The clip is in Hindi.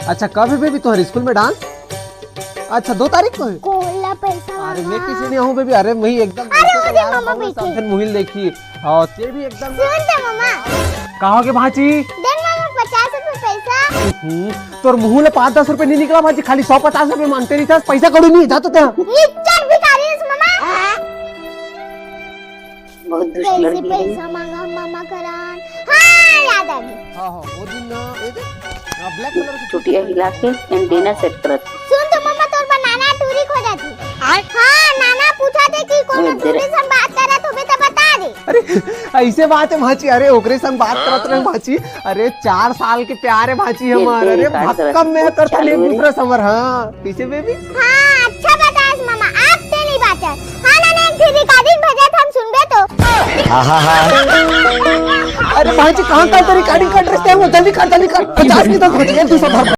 अच्छा कब है बेबी तुम्हारे स्कूल में डांस? अच्छा 2 तारीख को है। कोला पैसा अरे मैं किसी नहीं हूँ बेबी। अरे वही एकदम मुहिल देखी और ये भी एकदम सुन तो मामा कहा के भाची देन मामा 50 रुपए पैसा तोर मुंह ले 5-10 रुपए नहीं निकला भाजी, खाली 150 रुपए मांगते नहीं था। पैसा कौड़ी नहीं जाता था। निच्चर भिखारी है मामा। बहुत दुष्ट लड़की है। पैसा मांगा मामा करान। हाँ याद आ गई। हां वो दिन ये ब्लैक कलर की चुटिया हिला के एंटीना सेट करत। सुन तो मामा तोर बनाना टूरी खो जाती। हाँ नाना पूछा थे कि कौन टूरी से बात करे तो तो बता दे। अरे ऐसे बात है भाची। अरे ओकरे संग बात करत रहे भाची। अरे 4 साल के प्यार है भाची हमारे। अरे भक्कम में करता ले दूसरा समर। हां पीछे बेबी। हाँ अच्छा बतास मामा आप ते नहीं बात है। हाँ नाना एक थी रिकॉर्डिंग भेजा था हम सुनबे तो। अरे भाजी कहाँ का रिकॉर्डिंग कर रहे हैं? वो जल्दी कर 50 की तो 100